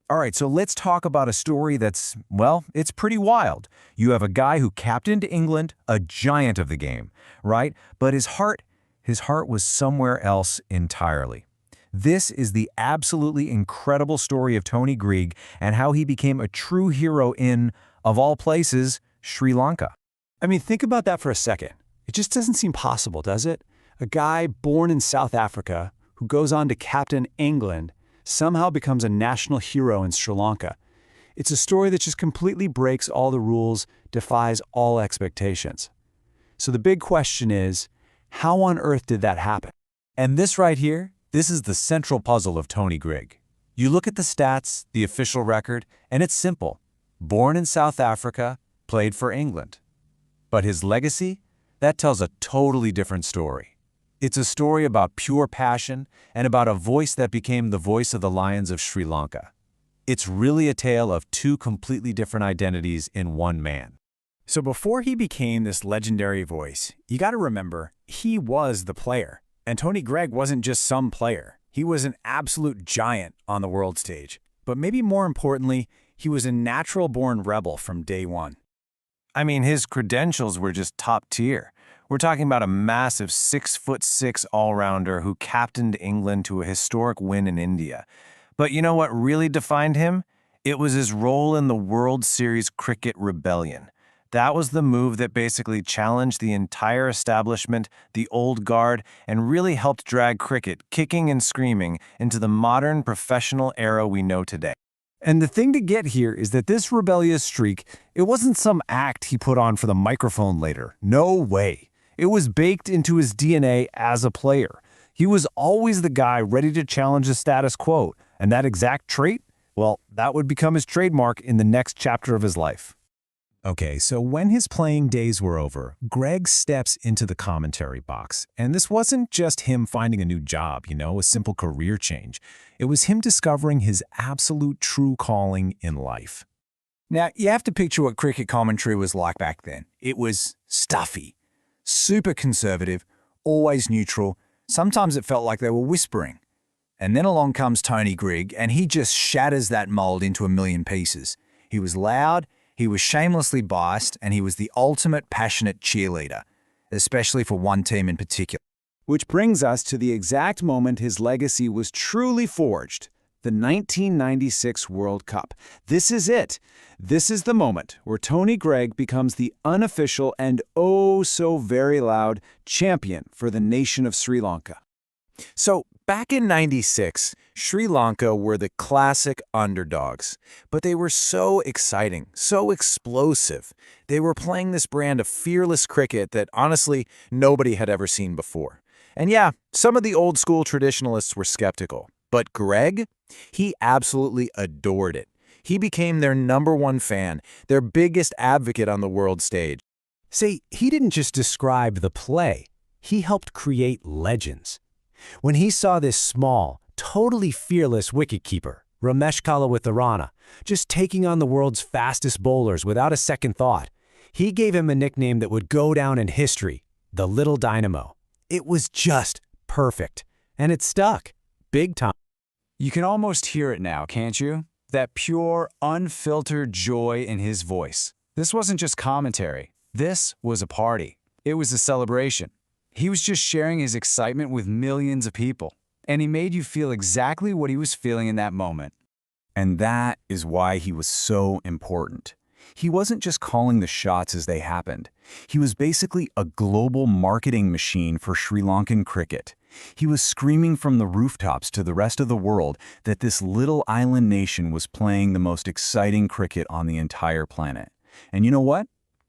All right, so let's talk about a story that's, well, it's pretty wild. You have a guy who captained England, a giant of the game, right? But his heart was somewhere else entirely. This is the absolutely incredible story of Tony Greig and how he became a true hero in, of all places, Sri Lanka. I mean, think about that for a second. It just doesn't seem possible, does it? A guy born in South Africa who goes on to captain England somehow becomes a national hero in Sri Lanka. It's a story that just completely breaks all the rules, defies all expectations. So the big question is, how on earth did that happen? And this right here, this is the central puzzle of Tony Greig. You look at the stats, the official record, and it's simple. Born in South Africa, played for England. But his legacy? That tells a totally different story. It's a story about pure passion and about a voice that became the voice of the Lions of Sri Lanka. It's really a tale of two completely different identities in one man. So before he became this legendary voice, you got to remember, he was the player. And Tony Greig wasn't just some player. He was an absolute giant on the world stage. But maybe more importantly, he was a natural-born rebel from day one. I mean, his credentials were just top tier. We're talking about a massive 6'6" all-rounder who captained England to a historic win in India. But you know what really defined him? It was his role in the World Series Cricket Rebellion. That was the move that basically challenged the entire establishment, the old guard, and really helped drag cricket, kicking and screaming, into the modern professional era we know today. And the thing to get here is that this rebellious streak, it wasn't some act he put on for the microphone later. No way. It was baked into his DNA as a player. He was always the guy ready to challenge the status quo, and that exact trait, well, that would become his trademark in the next chapter of his life. Okay, so when his playing days were over, Greig steps into the commentary box. And this wasn't just him finding a new job, a simple career change. It was him discovering his absolute true calling in life. Now, you have to picture what cricket commentary was like back then. It was stuffy, super conservative, always neutral. Sometimes it felt like they were whispering. And then along comes Tony Greig, and he just shatters that mold into a million pieces. He was loud, he was shamelessly biased, and he was the ultimate passionate cheerleader, especially for one team in particular. Which brings us to the exact moment his legacy was truly forged, the 1996 World Cup. This is it. This is the moment where Tony Greig becomes the unofficial and oh so very loud champion for the nation of Sri Lanka. So, back in '96, Sri Lanka were the classic underdogs, but they were so exciting, so explosive. They were playing this brand of fearless cricket that, honestly, nobody had ever seen before. And yeah, some of the old-school traditionalists were skeptical, but Greig, he absolutely adored it. He became their #1 fan, their biggest advocate on the world stage. See, he didn't just describe the play, he helped create legends. When he saw this small, totally fearless wicketkeeper, Romesh Kaluwitharana, just taking on the world's fastest bowlers without a second thought, he gave him a nickname that would go down in history, the Little Dynamo. It was just perfect, and it stuck, big time. You can almost hear it now, can't you? That pure, unfiltered joy in his voice. This wasn't just commentary. This was a party. It was a celebration. He was just sharing his excitement with millions of people, and he made you feel exactly what he was feeling in that moment. And that is why he was so important. He wasn't just calling the shots as they happened. He was basically a global marketing machine for Sri Lankan cricket. He was screaming from the rooftops to the rest of the world that this little island nation was playing the most exciting cricket on the entire planet. And you know what?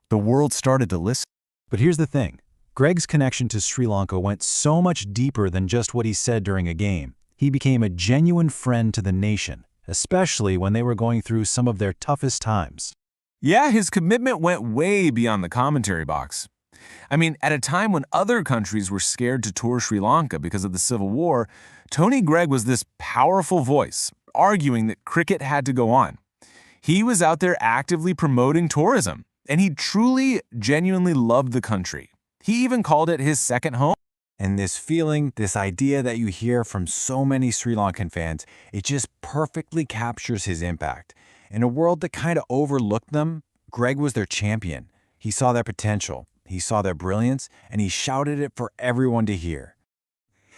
The world started to listen. But here's the thing. Greig's connection to Sri Lanka went so much deeper than just what he said during a game. He became a genuine friend to the nation, especially when they were going through some of their toughest times. Yeah, his commitment went way beyond the commentary box. I mean, at a time when other countries were scared to tour Sri Lanka because of the Civil War, Tony Greig was this powerful voice, arguing that cricket had to go on. He was out there actively promoting tourism, and he truly, genuinely loved the country. He even called it his second home. And this feeling, this idea that you hear from so many Sri Lankan fans, it just perfectly captures his impact. In a world that kind of overlooked them, Greig was their champion. He saw their potential, he saw their brilliance, and he shouted it for everyone to hear.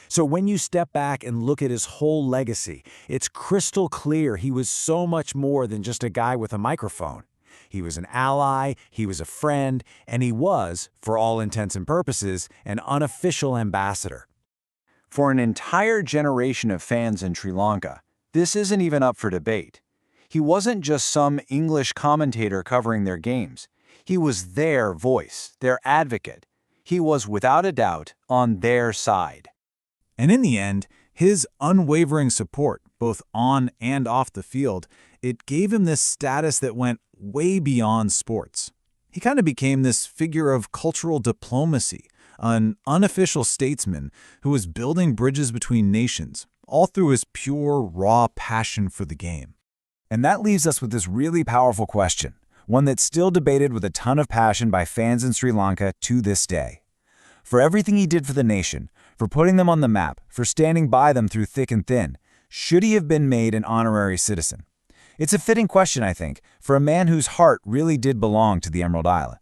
So when you step back and look at his whole legacy, it's crystal clear he was so much more than just a guy with a microphone. He was an ally, he was a friend, and he was, for all intents and purposes, an unofficial ambassador. For an entire generation of fans in Sri Lanka, this isn't even up for debate. He wasn't just some English commentator covering their games. He was their voice, their advocate. He was, without a doubt, on their side. And in the end, his unwavering support, both on and off the field, it gave him this status that went way beyond sports. He kind of became this figure of cultural diplomacy, an unofficial statesman who was building bridges between nations, all through his pure, raw passion for the game. And that leaves us with this really powerful question, one that's still debated with a ton of passion by fans in Sri Lanka to this day. For everything he did for the nation, for putting them on the map, for standing by them through thick and thin, should he have been made an honorary citizen? It's a fitting question, I think, for a man whose heart really did belong to the Emerald Isle.